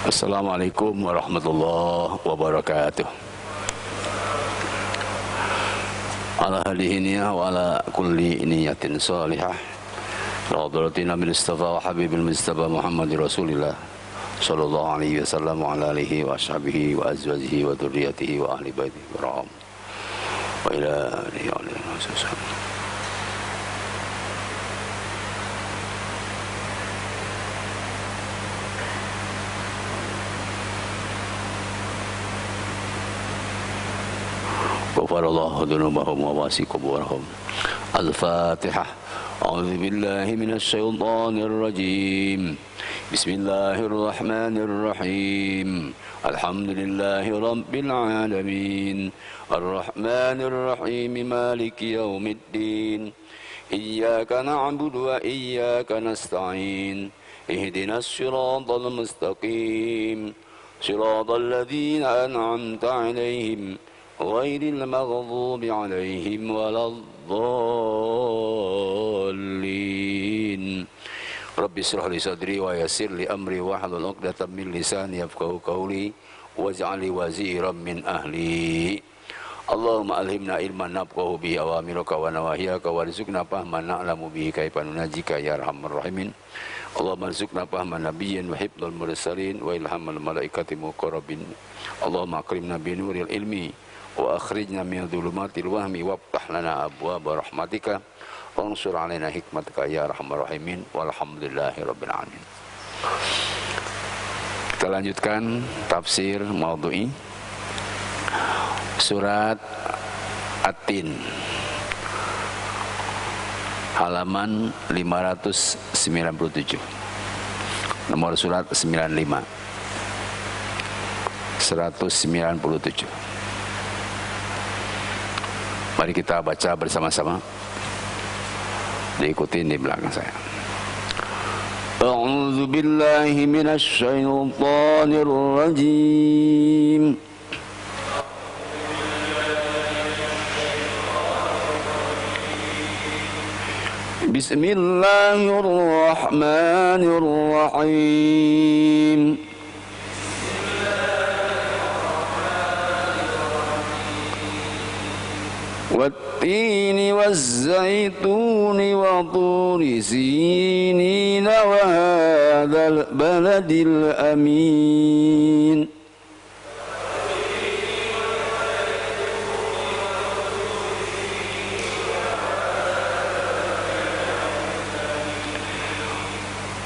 Assalamualaikum warahmatullahi wabarakatuh. Ala hadihi niyah wa ala kulli niyatin salihah. Rabbana bil Mustafa wa habibil Mustafa Muhammad Rasulillah sallallahu alaihi wasallam wa ala alihi wa ashabihi wa azwajihi wa dzurriyyatihi wa ahli baitihi wa ila alihi wa sahbihi. Ghafarallahu dzunubahum wa wasi' quburahum. Al-Fatihah. A'udzu billahi minasy syaithanir rajim. Bismillahirrahmanirrahim. Alhamdulillahi rabbil alamin. Arrahmanir rahim. Maliki yaumiddin. Iyyaka na'budu wa iyyaka nasta'in. Ihdinas siratal mustaqim. Siratal ladzina an'amta 'alaihim ghairil maghdubi 'alaihim waladdallin. Rabbi shrah li sadri wa yassir li amri wahlul 'uqdatam min lisani yafqahu qawli waj'al li waziran min ahli. Allahumma alhimna ilman nafqahu bihi awamiraka wa nawahiyaka warzuqna fahman na'lamu bihi kaifa nunajika ya arhamar rahimin. Allahumma arzuqna fahman nabiyyin wa hifdzal mursalin wa ilhamal malaikati muqarrabin. Allahumma akrimna bi nuril ilmi wa akhrijna min dhulumatil wahmi waftah lana abwaaba rahmatika wansur alaina hikmataka ya arhamar rahimin walhamdulillahi rabbil alamin. Kita lanjutkan tafsir maudhu'i surat At-Tin halaman 597, nomor surat 95 197. Mari kita baca bersama-sama. Diikuti di belakang saya. A'udzu billahi minasy syaithanir rajim. Bismillahirrahmanirrahim. والتين والزيتون وطور سينين وهذا البلد الأمين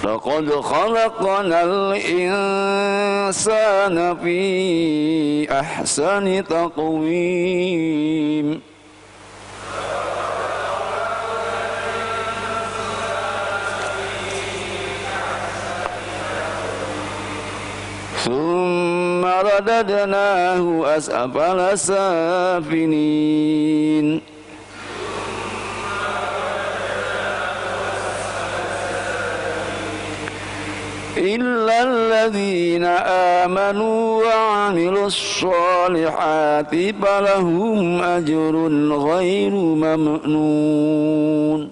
لقد خلقنا الإنسان في أحسن تقويم ثم رددناه أسفل سافلين إلا الذين آمنوا وعملوا الصالحات فلهم أجر غير ممنون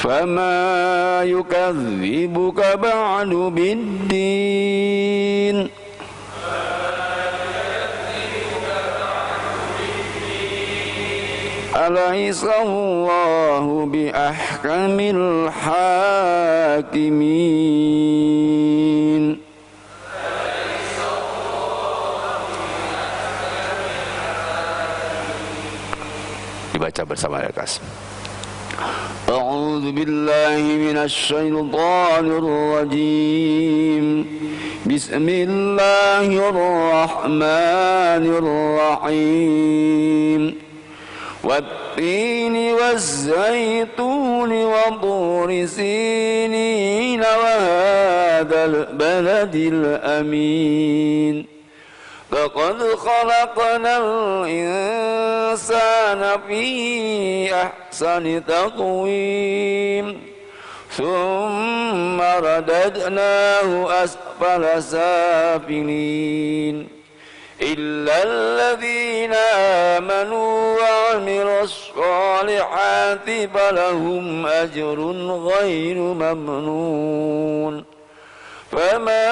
فما يكذبك بعد بالدين أليس الله بأحكم الحاكمين. Dibaca bersama rekas. أعوذ بالله من الشيطان الرجيم. بسم الله الرحمن الرحيم. والتين والزيتون وطور سينين وهذا البلد الأمين لقد خلقنا الإنسان في أحسن تقويم ثم رددناه أسفل سافلين إلا الذين آمنوا وعملوا الصالحات فلهم أجر غير ممنون فما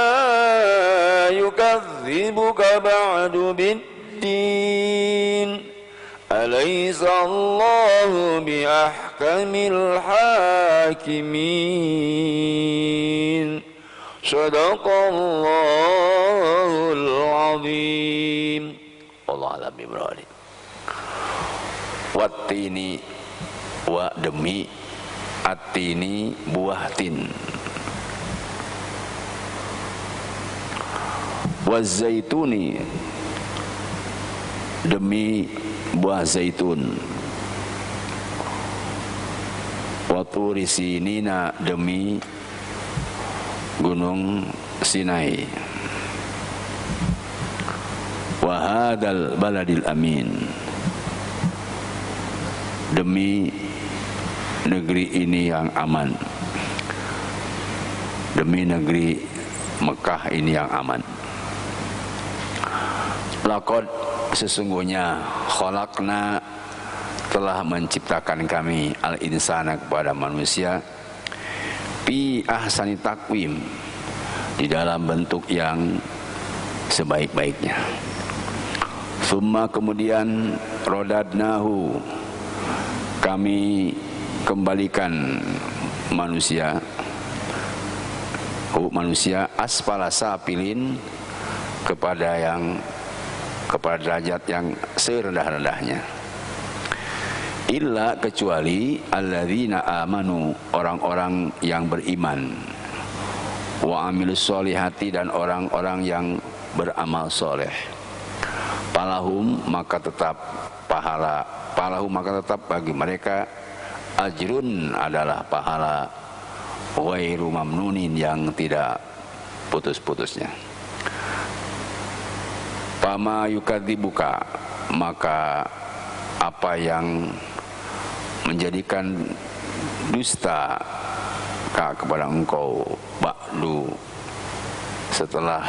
يكذبك بعد بالدين أليس الله بأحكم الحاكمين صدق الله العظيم Allah alam ibrahim wattini wa demi atini buah tin wazaituni demi buah zaitun waturi sinina demi gunung Sinai wahadal baladil amin demi negeri ini yang aman demi negeri Mekah ini yang aman laqad sesungguhnya khalaqna telah menciptakan kami al-insana kepada manusia fi ahsani takwim di dalam bentuk yang sebaik-baiknya. Summa kemudian rodadnahu kami kembalikan manusia asfala safilin kepada derajat yang serendah-rendahnya. Illa kecuali alladzina amanu orang-orang yang beriman wa amilus solihati dan orang-orang yang beramal soleh palahum maka tetap bagi mereka ajrun adalah pahala ghairu mamnunin yang tidak putus-putusnya. Pama yukadzibuka maka apa yang menjadikan dusta kepada engkau ba'du setelah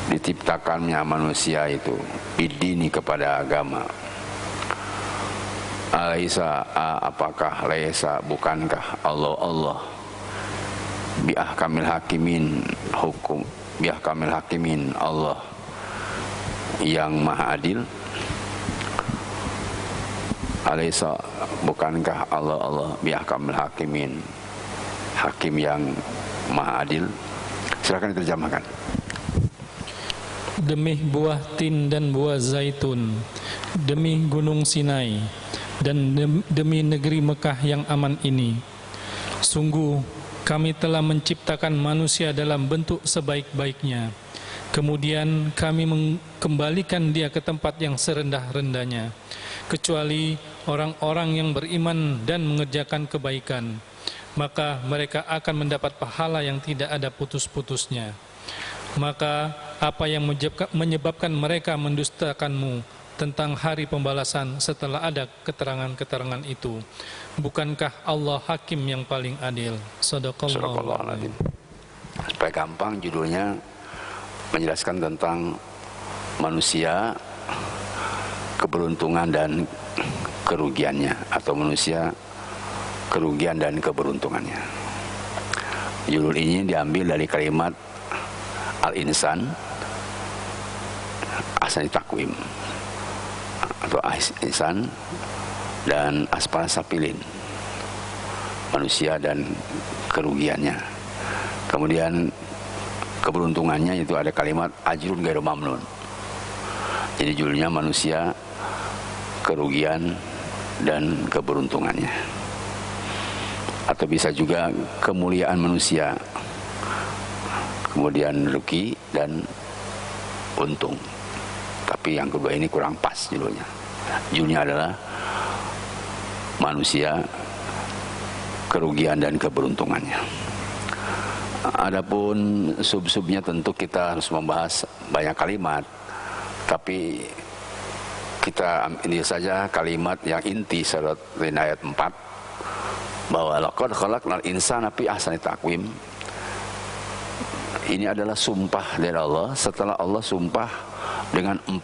diciptakannya manusia itu bidini kepada agama. Alaisa apakah laisa bukankah Allah biahkamil hakimin biahkamil hakimin Allah yang maha adil. Alaisa bukankah Allah biahkamil hakimin hakim yang maha adil. Silakan diterjemahkan. Demi buah tin dan buah zaitun, demi gunung Sinai, dan demi negeri Mekah yang aman ini, sungguh kami telah menciptakan manusia dalam bentuk sebaik-baiknya. Kemudian kami mengembalikan dia ke tempat yang serendah-rendahnya, kecuali orang-orang yang beriman dan mengerjakan kebaikan, maka mereka akan mendapat pahala yang tidak ada putus-putusnya. Maka apa yang menyebabkan mereka mendustakanmu tentang hari pembalasan setelah ada keterangan-keterangan itu? Bukankah Allah hakim yang paling adil? Shadaqallahu adzim. Supaya gampang, judulnya menjelaskan tentang manusia, keberuntungan dan kerugiannya, atau manusia, kerugian dan keberuntungannya. Judul ini diambil dari kalimat al-insan asani takwim atau insan dan asfala safilin, manusia dan kerugiannya. Kemudian keberuntungannya itu ada kalimat ajrun ghairu mamnun. Jadi judulnya manusia, kerugian dan keberuntungannya, atau bisa juga kemuliaan manusia, kemudian rugi dan untung. Tapi yang kedua ini kurang pas judulnya. Judulnya adalah manusia, kerugian dan keberuntungannya. Adapun sub-subnya tentu kita harus membahas banyak kalimat, tapi kita ini saja kalimat yang inti surat ayat 4, bahwa laqad khalaqnal insana fi ahsani taqwim. Ini adalah sumpah dari Allah setelah Allah sumpah dengan 4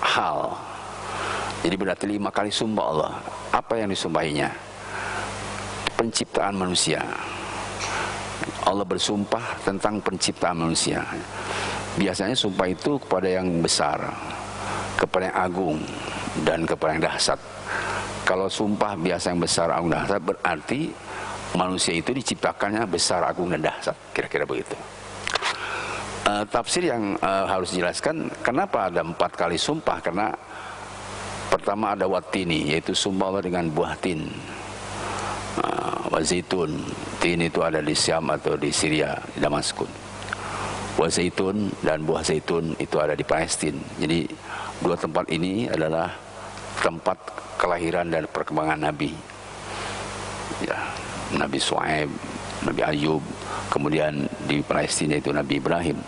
hal. Jadi berarti 5 kali sumpah Allah. Apa yang disumpahinya? Penciptaan manusia. Allah bersumpah tentang penciptaan manusia. Biasanya sumpah itu kepada yang besar, kepada yang agung, dan kepada yang dahsyat. Kalau sumpah biasa yang besar, agung, dahsyat, berarti manusia itu diciptakannya besar, agung, dan dahsyat. Kira-kira begitu. Tafsir yang harus dijelaskan kenapa ada 4 kali sumpah. Karena pertama ada watini, yaitu sumpah Allah dengan buah tin, wazaitun. Tin itu ada di Syam atau di Syria, di Damaskus. Wazaitun dan buah zaitun itu ada di Palestina. Jadi 2 tempat ini adalah tempat kelahiran dan perkembangan Nabi. Ya, Nabi Shu'aib, Nabi Ayub, kemudian di Palestina itu Nabi Ibrahim.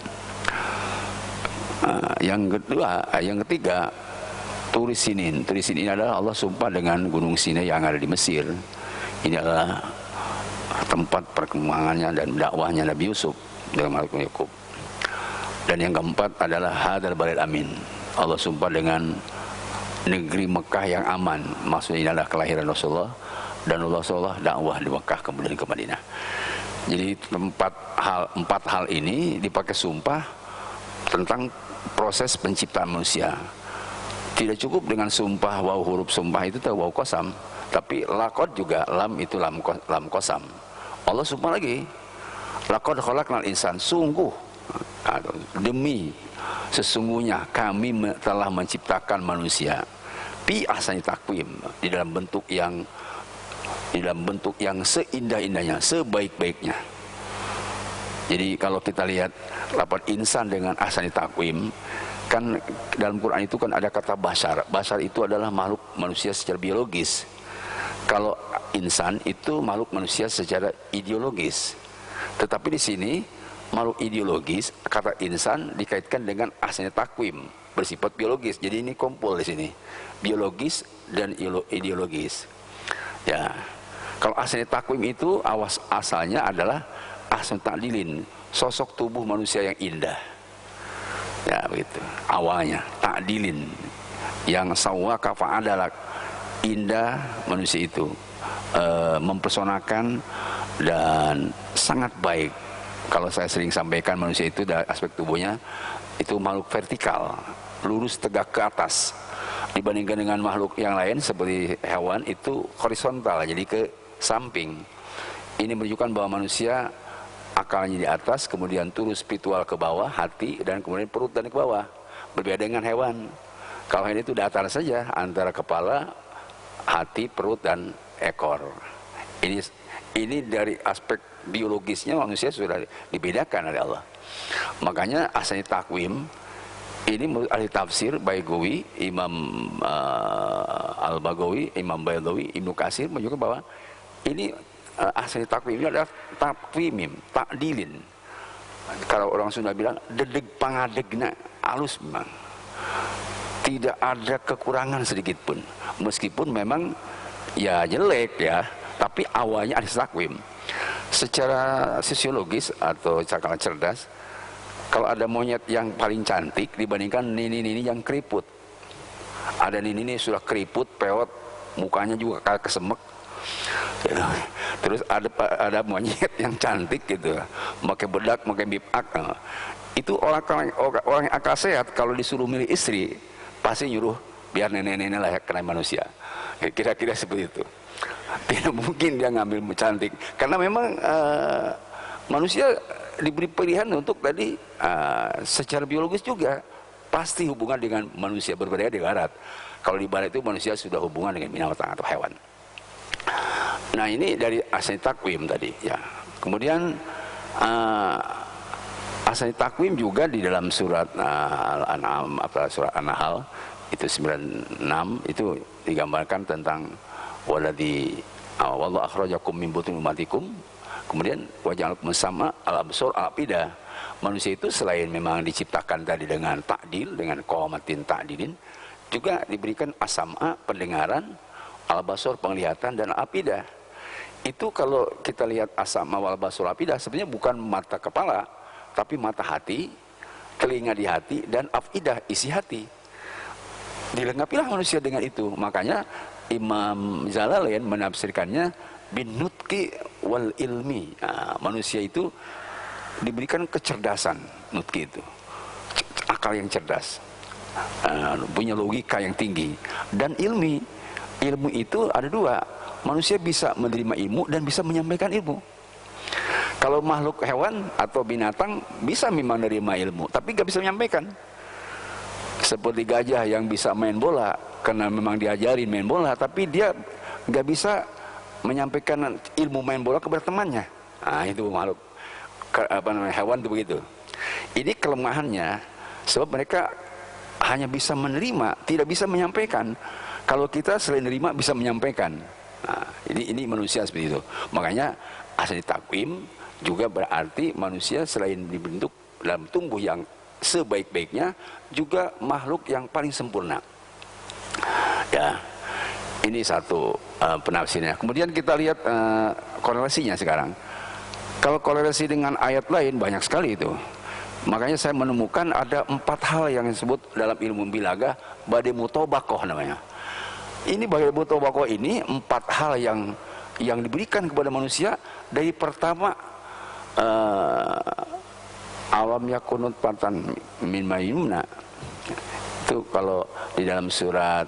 Yang ketiga, Turi Sinin. Turi Sinin adalah Allah sumpah dengan Gunung Sinai yang ada di Mesir. Ini adalah tempat perkembangannya dan dakwahnya Nabi Yusuf dengan Malaikat Yakub. Dan yang keempat adalah Hadzal Baladil Amin. Allah sumpah dengan negeri Mekah yang aman. Maksudnya ini adalah kelahiran Rasulullah dan Rasulullah dakwah di Mekah kemudian ke Madinah. Jadi 4 hal ini dipakai sumpah tentang proses penciptaan manusia. Tidak cukup dengan sumpah waw, huruf sumpah itu waw qasam, tapi laqad juga, lam itu lam qasam. Allah sumpah lagi, laqad khalaqnal insan, sungguh, demi sesungguhnya kami telah menciptakan manusia fi ahsani taqwim, di dalam bentuk yang seindah-indahnya, sebaik-baiknya. Jadi kalau kita lihat lafaz insan dengan ahsani taqwim, kan dalam Quran itu kan ada kata bashar. Bashar itu adalah makhluk manusia secara biologis. Kalau insan itu makhluk manusia secara ideologis. Tetapi di sini makhluk ideologis, kata insan dikaitkan dengan ahsani taqwim, bersifat biologis. Jadi ini kumpul di sini, biologis dan ideologis. Ya, kalau ahsani taqwim itu asalnya adalah ahsan ta'dilin, sosok tubuh manusia yang indah. Ya begitu, awalnya ta'dilin, yang sawwaka fa'adalak, indah manusia itu, mempersonakan dan sangat baik. Kalau saya sering sampaikan, manusia itu dari aspek tubuhnya itu makhluk vertikal, lurus tegak ke atas, dibandingkan dengan makhluk yang lain seperti hewan itu horizontal, jadi ke samping. Ini menunjukkan bahwa manusia akalnya di atas, kemudian turun spiritual ke bawah, hati, dan kemudian perut dan ke bawah. Berbeda dengan hewan. Kalau hewan itu datar saja, antara kepala, hati, perut, dan ekor. Ini dari aspek biologisnya manusia sudah dibedakan oleh Allah. Makanya ahsani taqwim ini menurut ahli tafsir Baigawi, Imam Al-Bagawi, Imam Baydawi, Ibnu Katsir menunjukkan bahwa ini ahsani taqwim ini adalah taqwimim, takdilin. Kalau orang Sunda bilang dedeg pangadegna, halus memang. Tidak ada kekurangan sedikit pun. Meskipun memang ya jelek ya, tapi awalnya ada taqwim. Secara sosiologis atau secara cerdas, kalau ada monyet yang paling cantik dibandingkan nini-nini yang keriput. Ada nini sudah keriput, peot, mukanya juga kayak kesemek. Ya. Terus ada monyet yang cantik gitu, pakai bedak, pakai bibak. Nah, itu orang yang akal sehat kalau disuruh milih istri pasti nyuruh biar nenek-nenek layak kena manusia. Ya, kira-kira seperti itu. Tidak mungkin dia ngambil cantik, karena memang manusia diberi pilihan untuk tadi secara biologis juga pasti hubungan dengan manusia, berbeda di barat. Kalau di barat itu manusia sudah hubungan dengan binatang atau hewan. Nah ini dari ahsani taqwim tadi ya. Kemudian ahsani taqwim juga di dalam surat Al-An'am atau surat An-Nahl itu 96 itu digambarkan tentang waladhi wallahu akhrajakum min butuni ummatikum, kemudian waja'alakum sama al-absar al-afidah. Manusia itu selain memang diciptakan tadi dengan ta'dil, dengan qawamatin ta'dilin, juga diberikan as-sam'a, pendengaran, al-basar, penglihatan, dan al-afidah. Itu kalau kita lihat as-sam'a wal basar al-afidah sebenarnya bukan mata kepala, tapi mata hati, telinga di hati, dan afidah isi hati. Dilengkapilah manusia dengan itu. Makanya Imam Jalalain menafsirkannya bin nutqi wal ilmi. Nah, manusia itu diberikan kecerdasan, nutqi itu akal yang cerdas, punya logika yang tinggi, dan ilmi. Ilmu itu ada dua, manusia bisa menerima ilmu dan bisa menyampaikan ilmu. Kalau makhluk hewan atau binatang bisa memang menerima ilmu, tapi nggak bisa menyampaikan. Seperti gajah yang bisa main bola, karena memang diajarin main bola, tapi dia nggak bisa menyampaikan ilmu main bola kepada temannya. Nah, itu makhluk hewan itu begitu. Ini kelemahannya, sebab mereka hanya bisa menerima, tidak bisa menyampaikan. Kalau kita selain menerima bisa menyampaikan. Nah, ini manusia seperti itu. Makanya asal takwim juga berarti manusia selain dibentuk dalam tumbuh yang sebaik-baiknya, juga makhluk yang paling sempurna. Ya, ini satu penafsirnya. Kemudian kita lihat korelasinya sekarang. Kalau korelasi dengan ayat lain banyak sekali itu. Makanya saya menemukan ada 4 hal yang disebut dalam ilmu bilaga badai mutobakoh namanya. Ini badai mutobakoh ini 4 hal yang diberikan kepada manusia. Dari pertama alam yakunut patan min mayumna, itu kalau di dalam surat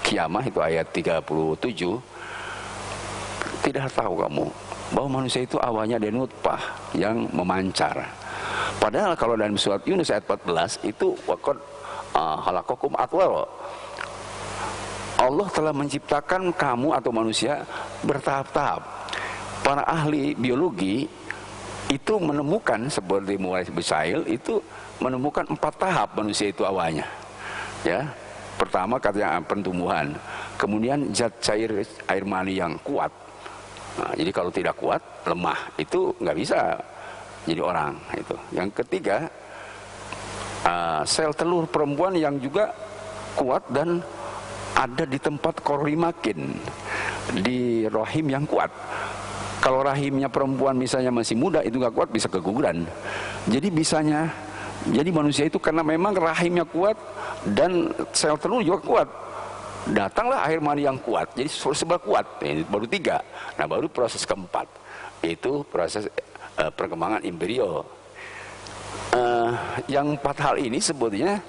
Kiamah itu ayat 37, tidak tahu kamu bahwa manusia itu awalnya dari nutfah yang memancar. Padahal kalau dalam surat Yunus ayat 14 itu waqad khalaqakum atwara, Allah telah menciptakan kamu atau manusia bertahap-tahap. Para ahli biologi itu menemukan, seperti Muhammad Busail itu menemukan 4 tahap manusia itu awalnya. Ya, pertama katanya pertumbuhan, kemudian zat cair air mani yang kuat. Nah, jadi kalau tidak kuat, lemah, itu nggak bisa jadi orang. Itu. Yang ketiga, sel telur perempuan yang juga kuat dan ada di tempat korrimakin, di rahim yang kuat. Kalau rahimnya perempuan misalnya masih muda, itu nggak kuat, bisa keguguran. Jadi manusia itu karena memang rahimnya kuat dan sel telur juga kuat, datanglah air mani yang kuat, jadi serba kuat. Ini baru 3. Nah, baru proses keempat, itu proses perkembangan embrio. Yang 4 hal ini sebetulnya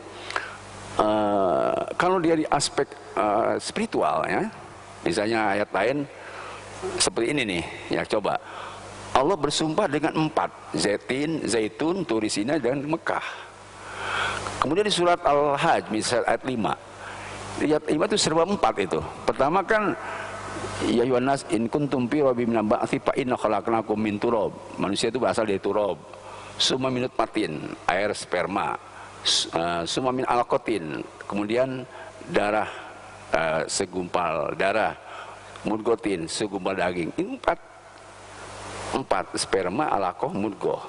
kalau dia di aspek spiritual, ya, misalnya ayat lain seperti ini nih, ya, coba Allah bersumpah dengan 4, zaitun, turisina, dan Mekah. Kemudian di surat Al-Hajj misalnya ayat 5, ayat 5 itu serba 4 itu. Pertama kan ya yuhannas in kuntum fi rabbim naba'thi fa inna khalaqnakum min turab. Manusia itu berasal dari turab. Summa minut patin, air sperma. Summa min alaqatin, kemudian darah, segumpal darah. Mudgotin, segumpal daging. Ini 4 sperma, alaqah, mudgoh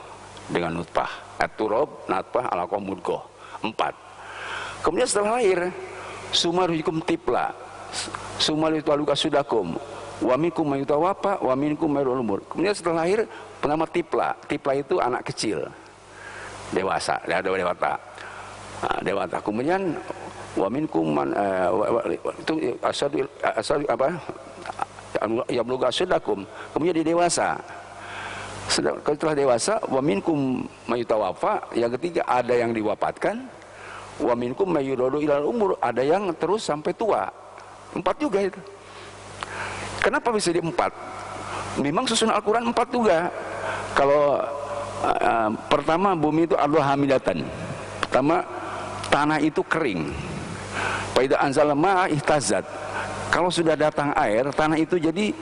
dengan nutfah. Turab, nutfah, alaqah, mudgoh. 4. Kemudian setelah lahir, sumaruhikum tipla, sumaruhikum sudakum, wa minkum mayutawafa, wa minkum mayrul umur. Kemudian setelah lahir, pertama tipla. Tipla itu anak kecil, dewasa, dewata. Nah, dewata. Kemudian wa minkum man itu asadu apa? Ya belum sudakum. Kemudian dia dewasa. Setelah dewasa, wa minkum mayutawafa. Yang ketiga, ada yang diwafatkan. Wa minkum mayurodo ilal umur, ada yang terus sampai tua. 4 juga itu. Kenapa bisa di 4? Memang susunan Al-Quran 4 juga. Kalau pertama bumi itu Allah hamidatan. Pertama tanah itu kering. Faida anzal ma'a ihtazat. Kalau sudah datang air, tanah itu jadi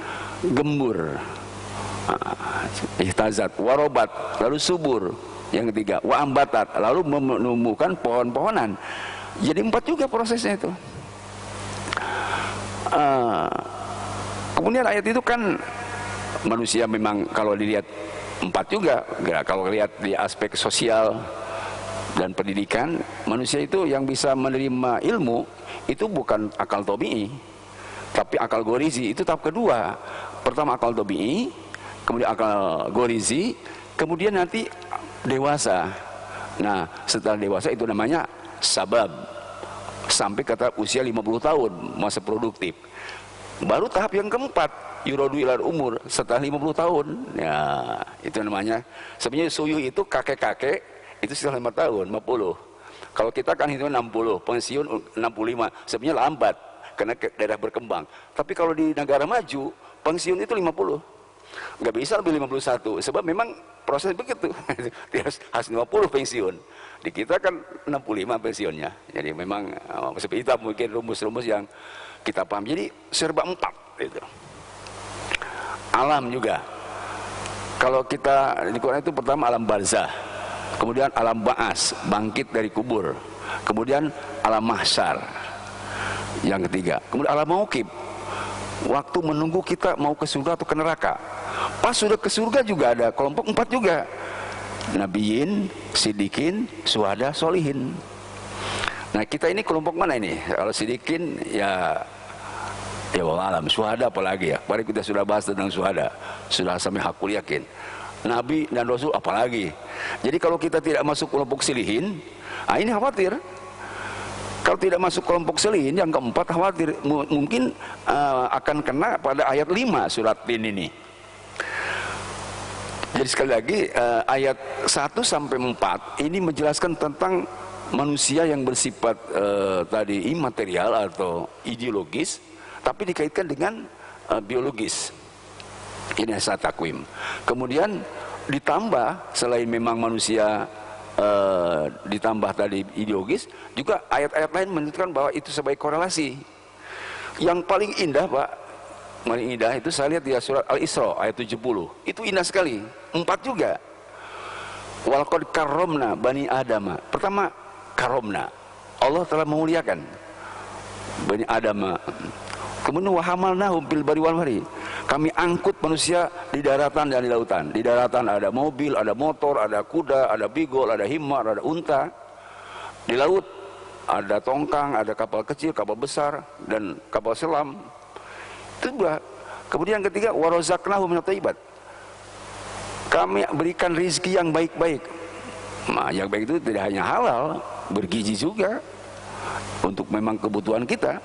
gembur. Ihtazat, warobat, lalu subur. Yang ketiga, wa ambatat, lalu menumbuhkan pohon-pohonan. Jadi 4 juga prosesnya itu. Kemudian ayat itu kan manusia memang kalau dilihat 4 juga. Kalau lihat di aspek sosial dan pendidikan, manusia itu yang bisa menerima ilmu itu bukan akal tabi'i, tapi akal gorizi. Itu tahap kedua. Pertama akal tabi'i, kemudian akal gorizi, kemudian nanti dewasa. Nah, setelah dewasa itu namanya sabab. Sampai kata usia 50 tahun, masa produktif. Baru tahap yang keempat, yuradu ilal umur, setelah 50 tahun. Ya, itu namanya. Sebenarnya suyuh itu kakek-kakek, itu setelah 5 tahun, 50. Kalau kita kan itu 60, pensiun 65. Sebenarnya lambat, karena daerah berkembang. Tapi kalau di negara maju, pensiun itu 50. Nggak bisa lebih 51, sebab memang proses begitu. Harus 50 pensiun. Di kita kan 65 pensiunnya. Jadi memang seperti itu mungkin rumus-rumus yang kita paham. Jadi serba 4 itu. Alam juga. Kalau kita di Quran itu pertama alam barzah, kemudian alam ba'as, bangkit dari kubur, kemudian alam mahsyar yang ketiga, kemudian alam mauqib, waktu menunggu kita mau ke surga atau ke neraka. Pas sudah ke surga juga ada kelompok 4 juga, nabiyin, sidikin, syuhada, solihin. Nah kita ini kelompok mana ini? Kalau sidikin ya wallah alam, syuhada apalagi ya. Kemarin kita sudah bahas tentang syuhada, sudah sampai hakul yakin. Nabi dan Rasul apalagi. Jadi kalau kita tidak masuk kelompok silihin, ini khawatir. Kalau tidak masuk kelompok silihin yang keempat khawatir mungkin akan kena pada ayat 5 surat Tin ini. Jadi sekali lagi ayat 1 sampai 4 ini menjelaskan tentang manusia yang bersifat tadi imaterial atau ideologis, tapi dikaitkan dengan biologis. Ini asal takwim. Kemudian ditambah selain memang manusia ditambah tadi ideologis, juga ayat-ayat lain menunjukkan bahwa itu sebagai korelasi. Yang paling indah Pak, paling indah itu saya lihat di surat Al-Isra ayat 70. Itu indah sekali. 4 juga. Walaqad karramna bani Adama. Pertama karomna, Allah telah memuliakan bani Adama. Kemudian wahamalnahum bil barri wal bahri, kami angkut manusia di daratan dan di lautan. Di daratan ada mobil, ada motor, ada kuda, ada bigol, ada himar, ada unta. Di laut ada tongkang, ada kapal kecil, kapal besar, dan kapal selam. Itu dua. Kemudian yang ketiga warazaqnahum minat thayyibat, kami berikan rizki yang baik-baik. Nah, yang baik itu tidak hanya halal, bergizi juga untuk memang kebutuhan kita.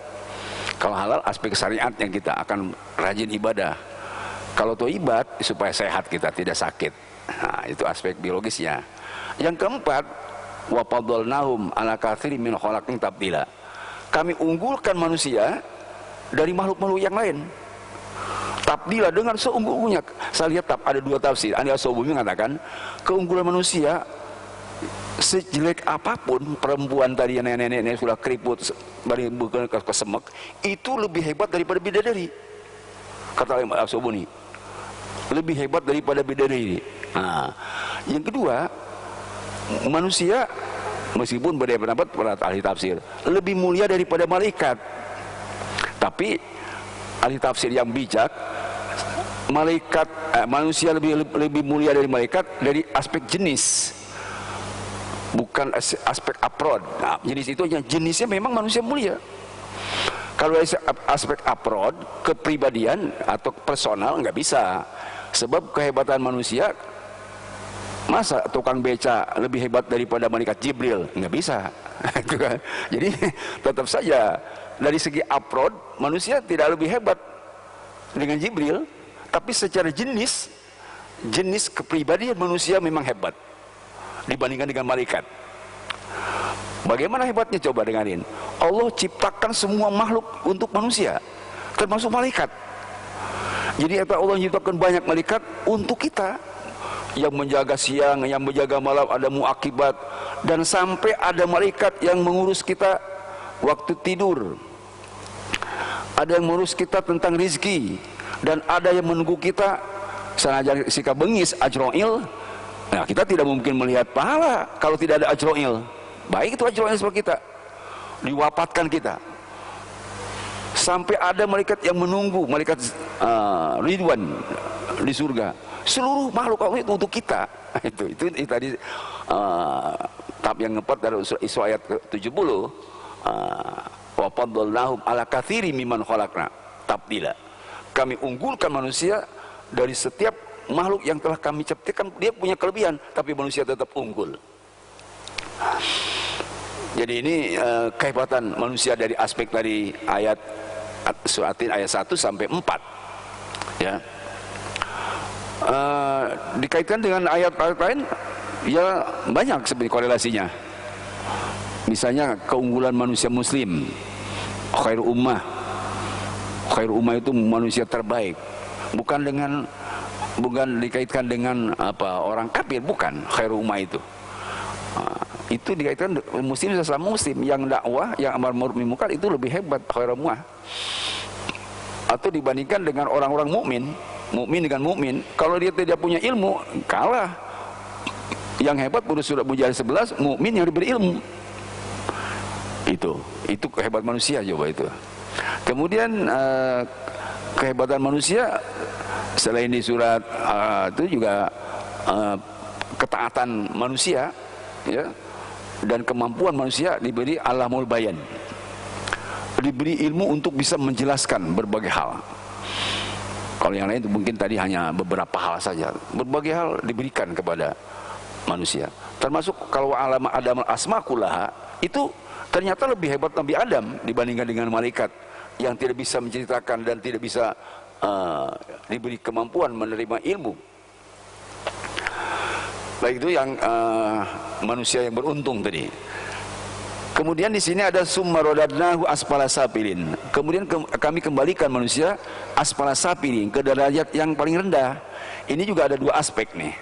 Kalau halal aspek syariatnya kita akan rajin ibadah. Kalau thayyibat supaya sehat kita, tidak sakit. Nah, itu aspek biologisnya. Yang keempat wa faddalnahum ala katsirin min khalaqin tabdila, kami unggulkan manusia dari makhluk-makhluk yang lain. Tabdila dengan seunggul-unggulnya. Saya lihat ada 2 tafsir. Andi As-Sobumi mengatakan keunggulan manusia sejelek apapun, perempuan tadi yang nenek-nenek sudah keriput bukan kesemek, itu lebih hebat daripada bidadari. Kata As-Sobuni, lebih hebat daripada bidadari. Nah, yang kedua, manusia meskipun berbeda pendapat para ahli tafsir lebih mulia daripada malaikat. Tapi ahli tafsir yang bijak, manusia lebih mulia dari malaikat dari aspek jenis, bukan aspek aprod. Nah, jenisnya memang manusia mulia. Kalau aspek aprod, kepribadian atau personal nggak bisa, sebab kehebatan manusia, masa tukang beca lebih hebat daripada malaikat Jibril? Nggak bisa. Jadi tetap saja dari segi aprod manusia tidak lebih hebat dengan Jibril, tapi secara jenis kepribadian manusia memang hebat dibandingkan dengan malaikat. Bagaimana hebatnya coba dengarin. Allah ciptakan semua makhluk untuk manusia, termasuk malaikat. Jadi Allah menciptakan banyak malaikat untuk kita, yang menjaga siang, yang menjaga malam, ada muakibat, dan sampai ada malaikat yang mengurus kita waktu tidur, ada yang mengurus kita tentang rizki, dan ada yang menunggu kita sanajan sikap bengis ajroil. Nah, kita tidak mungkin melihat pahala kalau tidak ada ajroil. Baik itu ajroil seperti kita, diwafatkan kita. Sampai ada malaikat yang menunggu, malaikat Ridwan di surga. Seluruh makhluk Allah itu untuk kita. Itu tadi tahap yang keempat dari Isra ayat ke-70. Wa faddalnahum ala katsirin mimman khalaqna tabdila. Kami unggulkan manusia dari setiap makhluk yang telah kami ciptakan dia punya kelebihan, tapi manusia tetap unggul. Jadi ini kehebatan manusia dari aspek dari ayat suratin ayat 1 sampai 4 ya. Dikaitkan dengan ayat-ayat lain ya banyak sebenarnya korelasinya. Misalnya keunggulan manusia muslim, khair ummah itu manusia terbaik, bukan dikaitkan dengan apa orang kafir, bukan. Khair ummah itu dikaitkan muslim sesama muslim yang dakwah, yang amar ma'ruf nahi munkar itu lebih hebat khair ummah, atau dibandingkan dengan orang-orang mukmin dengan mukmin, kalau dia tidak punya ilmu kalah. Yang hebat menurut surat Mujadil 11 mukmin yang diberi ilmu. Itu kehebatan manusia, coba itu. Kemudian kehebatan manusia selain di surat itu juga ketaatan manusia ya, dan kemampuan manusia diberi alamul bayan, diberi ilmu untuk bisa menjelaskan berbagai hal. Kalau yang lain itu mungkin tadi hanya beberapa hal saja, berbagai hal diberikan kepada manusia. Termasuk kalau alam Adam asma kullaha itu ternyata lebih hebat Nabi Adam dibandingkan dengan malaikat yang tidak bisa menceritakan dan tidak bisa diberi kemampuan menerima ilmu. Baik, itu yang manusia yang beruntung tadi. Kemudian di sini ada summa radadnahu asfala safilin. Kemudian kami kembalikan manusia asfala safilin, ke derajat yang paling rendah. Ini juga ada dua aspek nih.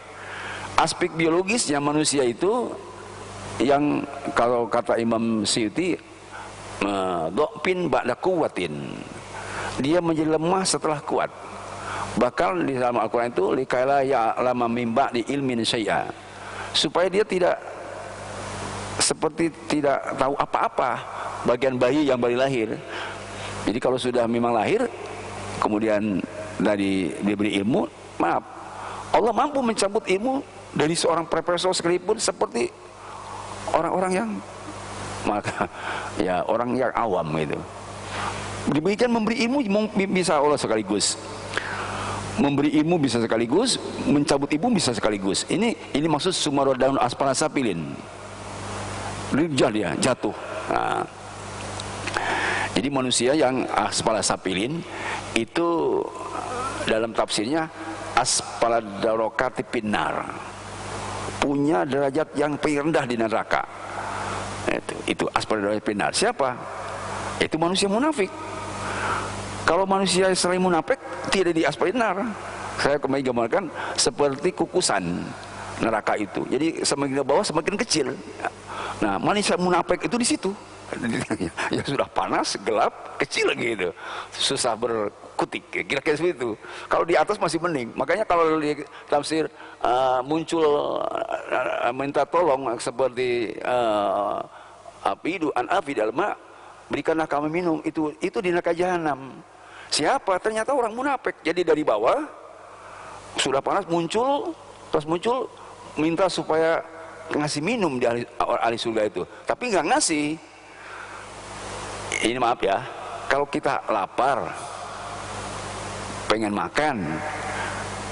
Aspek biologisnya manusia itu yang kalau kata Imam Suyuti dhofin ba'da quwwatin, dia menjadi lemah setelah kuat. Bahkan di dalam Al-Quran itu likaila ya'lama min ba'di ilmin syai'a, supaya dia tidak seperti tidak tahu apa-apa bagian bayi yang baru lahir. Jadi kalau sudah memang lahir kemudian dari diberi ilmu, maaf, Allah mampu mencabut ilmu dari seorang profesor sekalipun seperti orang-orang yang maka ya orang yang awam itu. Demikian memberi ilmu bisa Allah sekaligus. Memberi ilmu bisa sekaligus, mencabut ilmu bisa sekaligus. Ini maksud sumarodaun asfala safilin. Rijal dia jatuh. Nah, jadi manusia yang asfala safilin itu dalam tafsirnya asfala darokati pinnar, punya derajat yang paling rendah di neraka. Itu asfala darokati pinnar. Siapa? Itu manusia munafik. Kalau manusia selain munafik tidak di asfala nar. Saya kemarin gambarkan seperti kukusan neraka itu. Jadi semakin ke bawah semakin kecil. Nah, manusia munafik itu di situ. Ya sudah panas, gelap, kecil gitu. Susah berkutik, kira-kira seperti itu. Kalau di atas masih mending. Makanya kalau di tafsir muncul minta tolong seperti apidu an afid alma, berikanlah kami minum, itu di neraka jahanam. Siapa? Ternyata orang munafik. Jadi dari bawah sudah panas muncul, terus muncul minta supaya ngasih minum di ahli surga itu, tapi nggak ngasih. Ini maaf ya, kalau kita lapar pengen makan,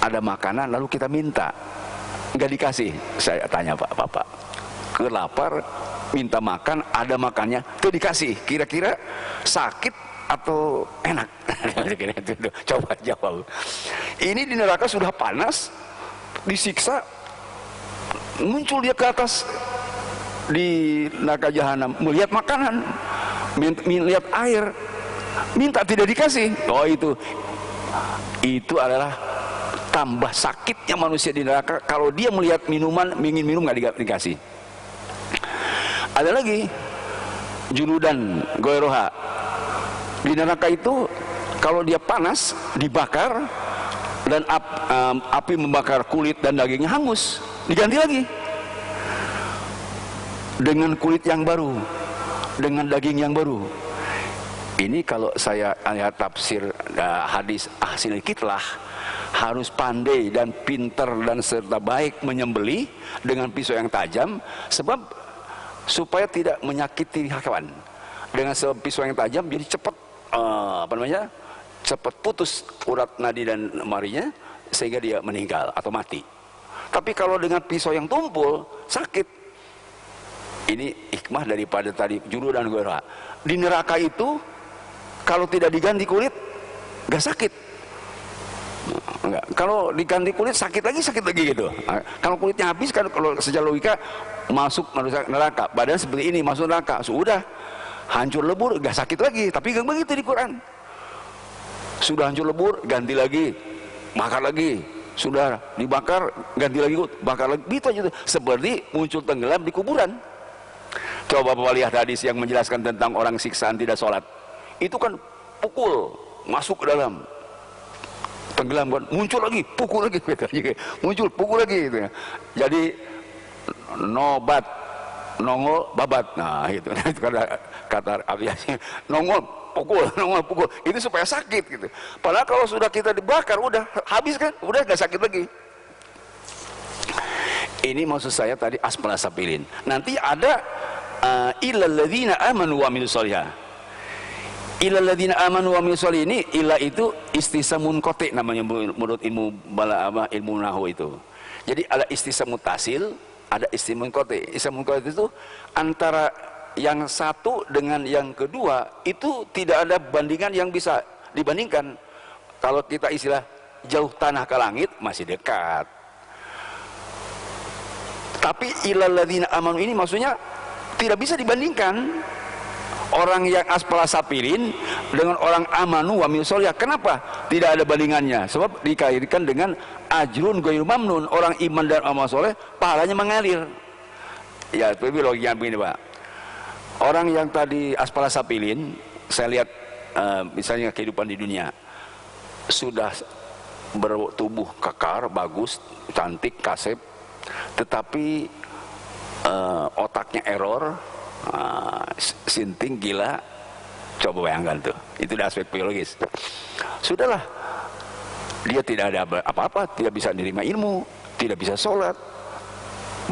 ada makanan lalu kita minta nggak dikasih, saya tanya Bapak, kelapar minta makan, ada makannya tuh dikasih, kira-kira sakit atau enak? Coba jawab. Ini di neraka sudah panas, disiksa, muncul dia ke atas di neraka jahanam, melihat makanan, melihat air, minta tidak dikasih. Oh, itu adalah tambah sakitnya manusia di neraka. Kalau dia melihat minuman, ingin minum nggak dikasih. Ada lagi juludan goiroha di neraka itu, kalau dia panas dibakar dan api membakar kulit dan dagingnya hangus, diganti lagi dengan kulit yang baru, dengan daging yang baru. Ini kalau saya lihat tafsir hadis ahsinul kitlah, harus pandai dan pintar dan serta baik menyembelih dengan pisau yang tajam, sebab supaya tidak menyakiti hewan. Dengan pisau yang tajam jadi cepat cepat putus urat nadi dan marinya, sehingga dia meninggal atau mati. Tapi kalau dengan pisau yang tumpul, sakit. Ini hikmah daripada tadi juru dan gora. Di neraka itu kalau tidak diganti kulit nggak sakit. Enggak. Kalau diganti kulit sakit lagi gitu. Kalau kulitnya habis kan, kalau secara logika masuk neraka, badan seperti ini masuk neraka, sudah hancur lebur, nggak sakit lagi. Tapi nggak begitu di Quran. Sudah hancur lebur, ganti lagi, bakar lagi. Sudah dibakar, ganti lagi, bakar lagi. Gitu aja. Seperti muncul tenggelam di kuburan. Coba Bapak lihat hadis yang menjelaskan tentang orang siksaan tidak sholat. Itu kan pukul, masuk ke dalam, tenggelam kan, muncul lagi, pukul lagi, muncul, pukul lagi gitu. Jadi nobat, nongol, babat. Nah itu kata aviasi, nongol, pukul, itu supaya sakit gitu. Padahal kalau sudah kita dibakar, udah habis kan, udah gak sakit lagi. Ini maksud saya tadi asfala safilin. Nanti ada illal ladzina amanu wa amilus sholihat. Illal ladzina amanu wa amilus sholihat, ini illa itu istisamun kote namanya menurut ilmu ilmu nahwu itu. Jadi ada istisamut tasil, ada istimun kote. Istimun kote itu antara yang satu dengan yang kedua itu tidak ada bandingan yang bisa dibandingkan. Kalau kita istilah jauh tanah ke langit masih dekat. Tapi illal ladzina amanu ini maksudnya tidak bisa dibandingkan. Orang yang asfala safilin dengan orang amanu wa amilus sholihat. Kenapa? Tidak ada bandingannya. Sebab dikaitkan dengan ajrun ghairu mamnun. Orang iman dan amal soleh pahalanya mengalir. Ya, tapi logikanya begini, Pak. Orang yang tadi asfala safilin, saya lihat misalnya kehidupan di dunia sudah bertubuh kekar, bagus, cantik, kasep, tetapi otaknya error, sinting, gila. Coba bayangkan tuh, itu dari aspek biologis. Sudahlah, dia tidak ada apa-apa, tidak bisa menerima ilmu, tidak bisa sholat,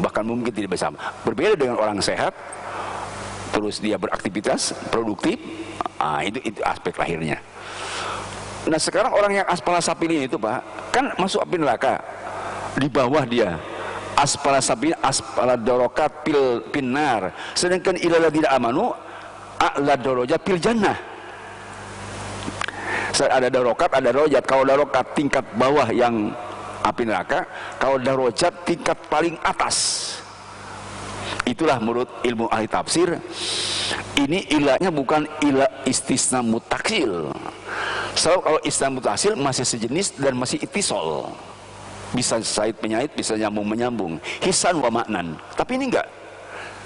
bahkan mungkin tidak bisa. Berbeda dengan orang sehat, terus dia beraktivitas produktif. Itu aspek lahirnya. Nah sekarang orang yang asfala safilin itu, Pak, kan masuk api neraka. Di bawah dia asfala safilin, asfala dorokat pil pinar. Sedangkan ilal ladzina amanu a'la darajat fil jannah. Ada darajat, ada darajat. Kalau darajat tingkat bawah yang api neraka, kalau darajat tingkat paling atas. Itulah menurut ilmu ahli tafsir. Ini ilahnya bukan ilah istisna mutaksil. So, kalau istisna mutaksil masih sejenis dan masih itisol. Bisa sait penyait, bisa nyambung menyambung. Hisan wa maknan. Tapi ini enggak.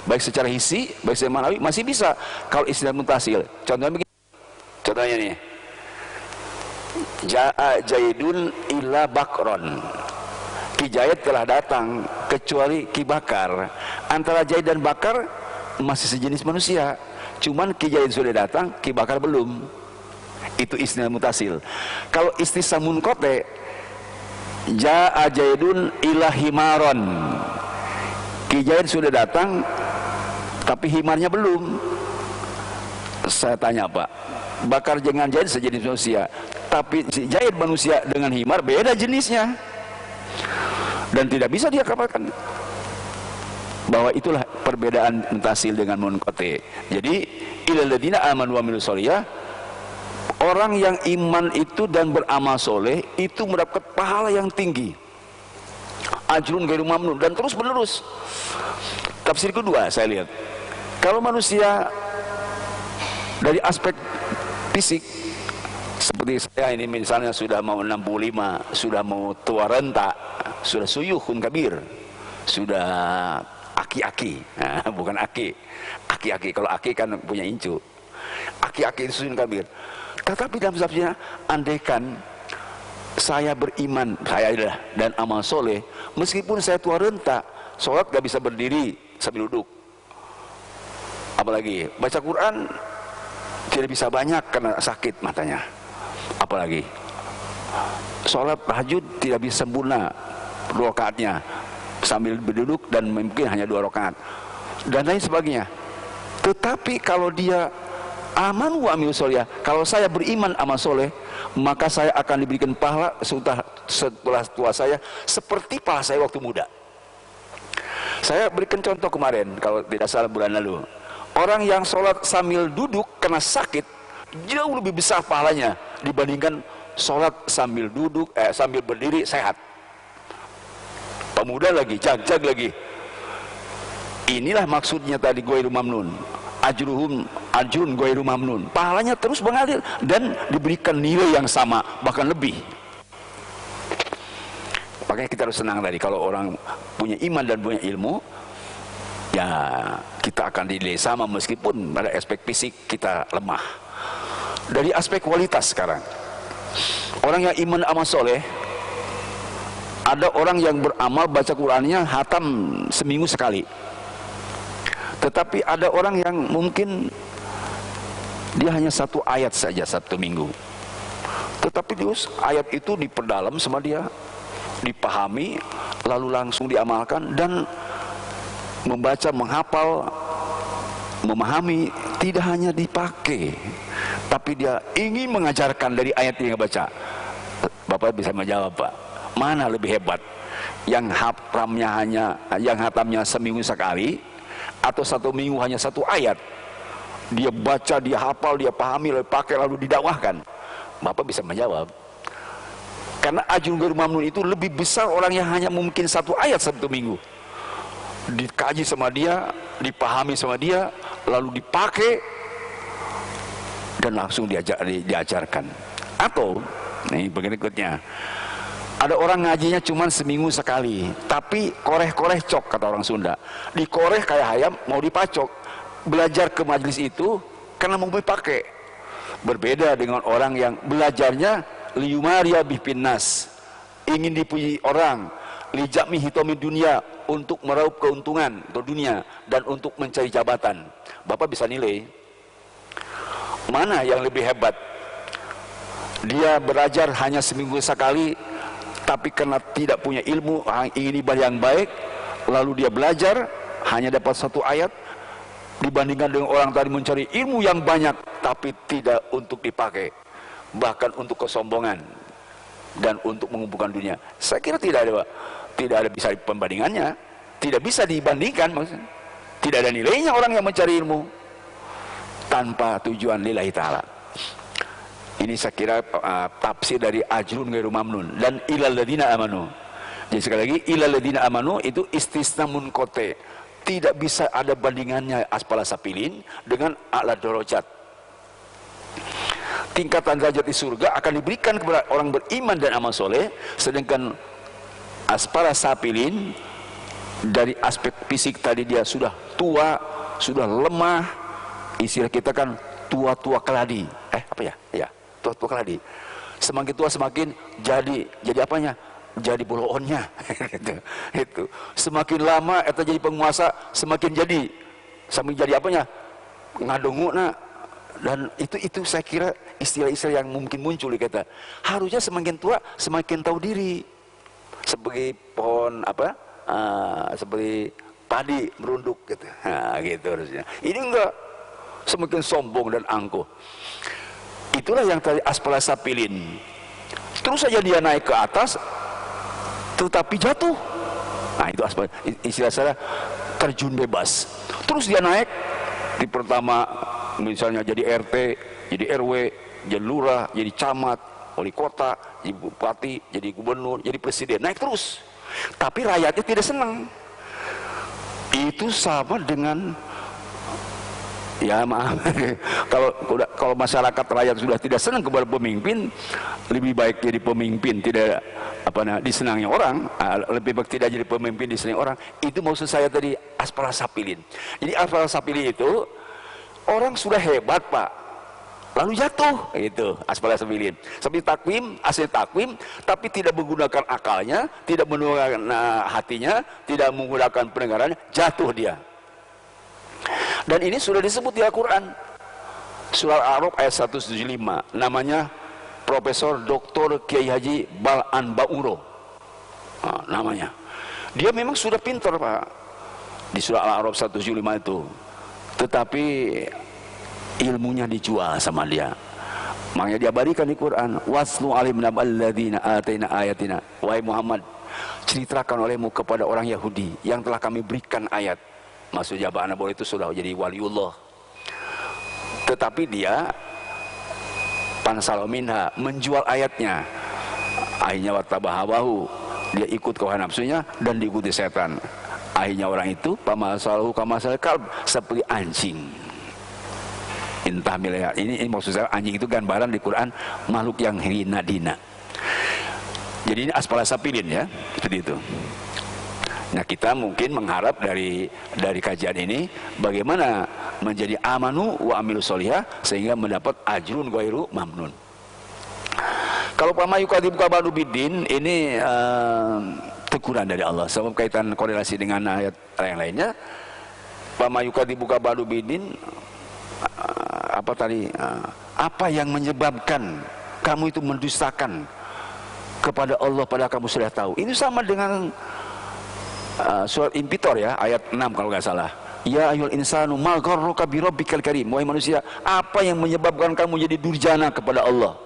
Baik secara hisi, baik secara manawi masih bisa. Kalau istisna mutaksil. Contohnya begini. Contohnya nih. Ja'a Jaidun ila Bakron. Ki Jaid telah datang kecuali Ki Bakar. Antara Jaid dan Bakar masih sejenis manusia. Cuman Ki Jaid sudah datang, Ki Bakar belum. Itu istisna mutasil. Kalau istisna munqati, Ja'a Jaidun ila Himaron. Ki Jaid sudah datang, tapi himarnya belum. Saya tanya, Pak, Bakar dengan Jaid sejenis manusia, tapi si Jaid manusia dengan himar beda jenisnya, dan tidak bisa dia kapalkan. Bahwa itulah perbedaan mutasil dengan munqati. Jadi ilal ladzina amanu wa amilus sholihat, orang yang iman itu dan beramal soleh itu mendapat pahala yang tinggi, ajrun ghairu mamnun, dan terus menerus. Tafsir kedua saya lihat, kalau manusia dari aspek fisik seperti saya ini misalnya sudah mau 65, sudah mau tua renta, sudah suyuhun kabir, sudah aki-aki. Nah, bukan aki-aki. Kalau aki kan punya incu. Aki-aki itu suyuhun kabir. Tetapi dalam tafsirnya, andaikan saya beriman, saya adalah dan amal soleh, meskipun saya tua renta, sholat gak bisa berdiri sambil duduk, apalagi baca Quran tidak bisa banyak karena sakit matanya, apalagi sholat tahajud tidak bisa sempurna 2 rakaatnya sambil berduduk dan mungkin hanya 2 rakaat dan lain sebagainya. Tetapi kalau dia aman wa amilus sholihat, kalau saya beriman amal soleh, maka saya akan diberikan pahala setelah tua saya seperti pahala saya waktu muda. Saya berikan contoh kemarin, kalau tidak salah bulan lalu, orang yang sholat sambil duduk kena sakit jauh lebih besar pahalanya dibandingkan sholat sambil duduk, sambil berdiri sehat. Pemuda lagi, jag lagi. Inilah maksudnya tadi ghairu mamnun. Ajrun ghairu mamnun. Pahalanya terus mengalir dan diberikan nilai yang sama, bahkan lebih. Makanya kita harus senang tadi, kalau orang punya iman dan punya ilmu, ya kita akan dinilai sama meskipun pada aspek fisik kita lemah. Dari aspek kualitas sekarang, orang yang iman amal soleh, ada orang yang beramal baca Qur'annya hatam seminggu sekali. Tetapi ada orang yang mungkin dia hanya satu ayat saja satu minggu. Tetapi terus ayat itu diperdalam sama dia, dipahami, lalu langsung diamalkan, dan membaca, menghafal, memahami, tidak hanya dipakai, tapi dia ingin mengajarkan dari ayat yang dia baca. Bapak bisa menjawab, Pak, mana lebih hebat? Yang hatamnya seminggu sekali, atau satu minggu hanya satu ayat? Dia baca, dia hafal, dia pahami, lalu pakai, lalu didakwahkan. Bapak bisa menjawab, karena ajrun ghairu mamnun itu lebih besar orang yang hanya mungkin satu ayat satu minggu, dikaji sama dia, dipahami sama dia, lalu dipakai dan langsung diajarkan. Atau nih berikutnya, ada orang ngajinya cuma seminggu sekali, tapi koreh-koreh cok, kata orang Sunda. Dikoreh kayak ayam, mau dipacok. Belajar ke majelis itu karena mau dipakai. Berbeda dengan orang yang belajarnya liyumaria bihpinnas, ingin dipuji orang, lijami hitomi dunia, untuk meraup keuntungan untuk dunia dan untuk mencari jabatan. Bapak bisa nilai mana yang lebih hebat? Dia belajar hanya seminggu sekali, tapi karena tidak punya ilmu, ingin ibadah yang baik, lalu dia belajar hanya dapat satu ayat, dibandingkan dengan orang tadi mencari ilmu yang banyak tapi tidak untuk dipakai, bahkan untuk kesombongan dan untuk mengumpulkan dunia. Saya kira tidak ada bisa pembandingannya, tidak bisa dibandingkan, maksudnya tidak ada nilainya orang yang mencari ilmu tanpa tujuan lillahi ta'ala. Ini saya kira tafsir dari ajrun ghairu mamnun dan ilal ladina amanu. Jadi sekali lagi, ilal ladina amanu itu istisna munqati, tidak bisa ada bandingannya asfala safilin dengan a'la darajat. Tingkatan derajat di surga akan diberikan kepada orang beriman dan amal soleh, sedangkan asfala safilin dari aspek fisik tadi dia sudah tua, sudah lemah, istilah kita kan tua-tua keladi. Tua-tua keladi. Semakin tua semakin jadi apanya? Jadi boloonnya. itu. Semakin lama eta jadi penguasa, semakin jadi apanya? Ngadonguna. Dan itu saya kira istilah-istilah yang mungkin muncul di kita. Harusnya semakin tua semakin tahu diri. Sebagai pohon seperti padi merunduk gitu. Gitu harusnya. Ini enggak, semakin sombong dan angkuh. Itulah yang tadi asfala safilin. Terus saja dia naik ke atas tetapi jatuh. Nah, itu istilah saya terjun bebas. Terus dia naik di pertama misalnya jadi RT, jadi RW, jadi lurah, jadi camat, wali kota, jadi bupati, jadi gubernur, jadi presiden, naik terus. Tapi rakyatnya tidak senang. Itu sama dengan, ya maaf, kalau masyarakat rakyat sudah tidak senang kepada pemimpin, lebih baik jadi pemimpin tidak disenangi orang, lebih baik tidak jadi pemimpin disenangi orang. Itu maksud saya tadi asfala safilin. Jadi asfala safilin itu orang sudah hebat, Pak, lalu jatuh, itu asfala safilin. Seperti asli takwim, tapi tidak menggunakan akalnya, tidak menggunakan hatinya, tidak menggunakan pendengarannya, jatuh dia. Dan ini sudah disebut di Al-Quran, surah Al-A'raf ayat 175, namanya Profesor Dr. Kiai Haji Bal'an Ba'uro, namanya. Dia memang sudah pintar, Pak, di surah Al-A'raf 175 itu, tetapi ilmunya dijual sama dia. Makanya dia berikan di Quran, waslu alim nabal ladzina ataina ayatina. Wahai Muhammad, ceritakan olehmu kepada orang Yahudi yang telah kami berikan ayat. Maksudnya Abu Nabal itu sudah jadi waliullah. Tetapi dia pansalominha, menjual ayatnya. Akhirnya wartabahawahu, dia ikut kehawa nafsunya dan diikuti setan. Akhirnya orang itu pamasalahu kamasal kalb, seperti anjing. Intah milayah. Ini maksud saya, anjing itu gambaran di Quran makhluk yang hina dina. Jadi ini asfala safilin ya, seperti itu. Nah, kita mungkin mengharap dari kajian ini bagaimana menjadi amanu wa amilus solihah sehingga mendapat ajrun ghairu mamnun. Kalau pama yukadzibuka ba'du biddin, ini teguran dari Allah sebab kaitan korelasi dengan ayat yang lainnya. Pama yukadzibuka ba'du biddin, apa tadi, apa yang menyebabkan kamu itu mendustakan kepada Allah padahal kamu sudah tahu. Ini sama dengan surat Impitor ya, ayat 6 kalau nggak salah. Ya ayyuhal insanu ma gharraka bi rabbikal karim. Wahai manusia, apa yang menyebabkan kamu jadi durjana kepada Allah?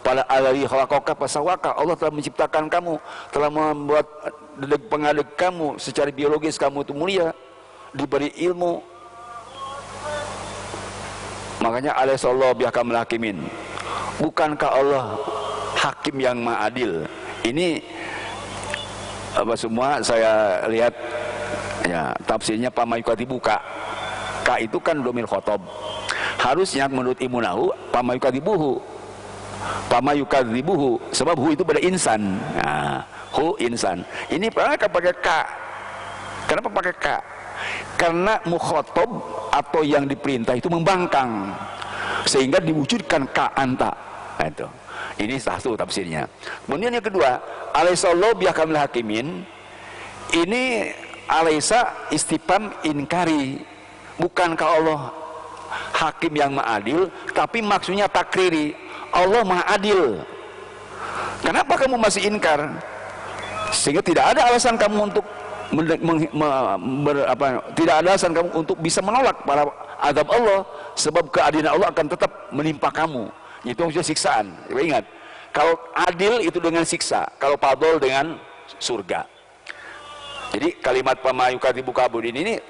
Pada alladzi khalaqaka fasawwaka. Allah telah menciptakan kamu, telah membuat dedeg pengadeg kamu, secara biologis kamu itu mulia, diberi ilmu. Makanya alaihissallahu bihkamil hakimin. Bukankah Allah hakim yang ma'adil? Ini apa semua saya lihat ya, tafsirnya pamayukatibuka. Ka itu kan domir khotob. Harusnya menurut Ibnu Nahu pamayukatibuhu. Pamayukadzibuhu, sebab hu itu pada insan. Nah, hu insan. Ini kenapa pakai ka? Kenapa pakai ka? Karena mukhotob atau yang diperintah itu membangkang sehingga diwujudkan ka anta. Nah, itu. Ini satu tafsirnya. Kemudian yang kedua, alaihissallahu bihkamil hakimin. Ini alaisa istifham inkari. Bukankah Allah hakim yang ma'adil, tapi maksudnya takriri. Allah maha adil. Kenapa kamu masih inkar? Sehingga tidak ada alasan kamu untuk tidak ada alasan kamu untuk bisa menolak para azab Allah, sebab keadilan Allah akan tetap menimpa kamu. Itu maksudnya siksaan. Ingat, kalau adil itu dengan siksa, kalau fadl dengan surga. Jadi kalimat pamayukatibuka budin ini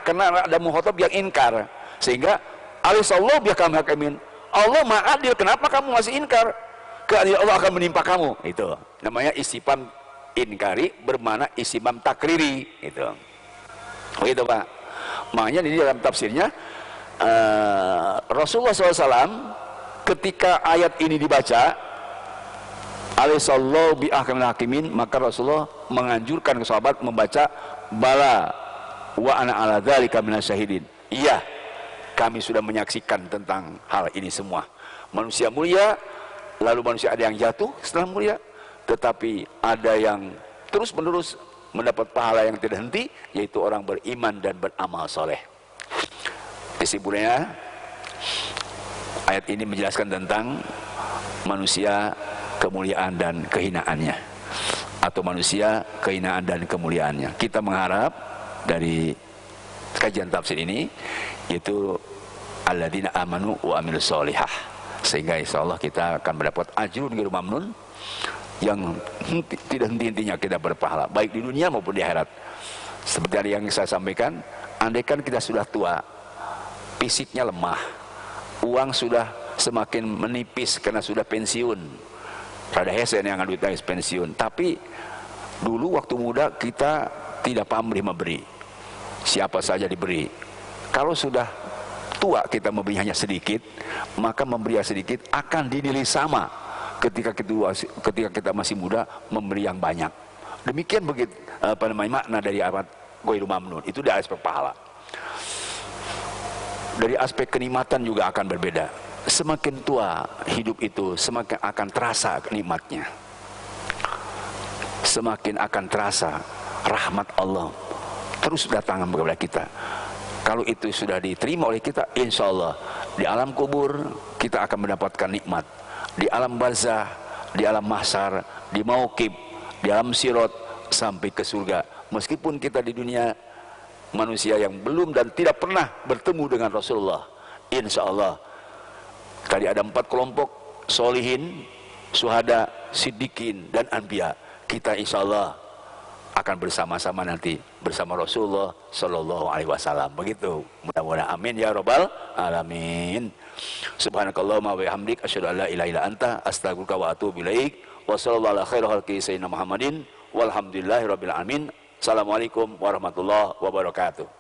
karena ada mukhatab yang inkar, sehingga alaihissallahu bihkamil hakimin. Allah maha adil, kenapa kamu masih inkar? Keadilan Allah akan menimpa kamu. Itu namanya istifham inkari bermakna istifham takriri. Itu begitu Pak. Makanya di dalam tafsirnya Rasulullah SAW ketika ayat ini dibaca alaihissallahu bihkamil hakimin, maka Rasulullah menganjurkan ke sahabat membaca bala wa ana ala dzalika minasyahidin. Iya, kami sudah menyaksikan tentang hal ini semua. Manusia mulia, lalu manusia ada yang jatuh setelah mulia, tetapi ada yang terus menerus mendapat pahala yang tidak henti, yaitu orang beriman dan beramal soleh. Kesimpulannya, ayat ini menjelaskan tentang manusia, kemuliaan dan kehinaannya, atau manusia, kehinaan dan kemuliaannya. Kita mengharap dari kajian tafsir ini yaitu alladzina amanu wa amilus solihah, sehingga insyaallah kita akan mendapat ajrun ghairu mamnun yang tidak henti-hentinya kita berpahala baik di dunia maupun di akhirat. Seperti yang saya sampaikan, andaikan kita sudah tua, fisiknya lemah, uang sudah semakin menipis karena sudah pensiun, rada hesen yang ngadu pensiun, tapi dulu waktu muda kita tidak pamrih memberi, siapa saja diberi. Kalau sudah tua kita memberi hanya sedikit, maka memberi yang sedikit akan dinilai sama ketika kita masih muda memberi yang banyak. Demikian begitu makna dari ayat ghairu mamnun itu dari aspek pahala. Dari aspek kenikmatan juga akan berbeda. Semakin tua hidup itu, semakin akan terasa nikmatnya, semakin akan terasa rahmat Allah terus datang kepada kita. Kalau itu sudah diterima oleh kita, insya Allah di alam kubur kita akan mendapatkan nikmat, di alam barzah, di alam mahsyar, di mauqib, di alam sirat, sampai ke surga. Meskipun kita di dunia manusia yang belum dan tidak pernah bertemu dengan Rasulullah, insya Allah tadi ada 4 kelompok solihin, syuhada, siddiqin, dan anbiya. Kita insya Allah akan bersama-sama nanti bersama Rasulullah Sallallahu Alaihi Wasallam. Begitu. Mudah-mudahan amin ya robbal alamin. Subhanakallahumma wa bihamdik asyhadu an la ilaha illa anta astaghfiruka wa atubu ilaik. Wa sallallahu ala khairil khalqi sayyidina Muhammadin walhamdulillahi rabbil alamin. Assalamualaikum warahmatullahi wabarakatuh.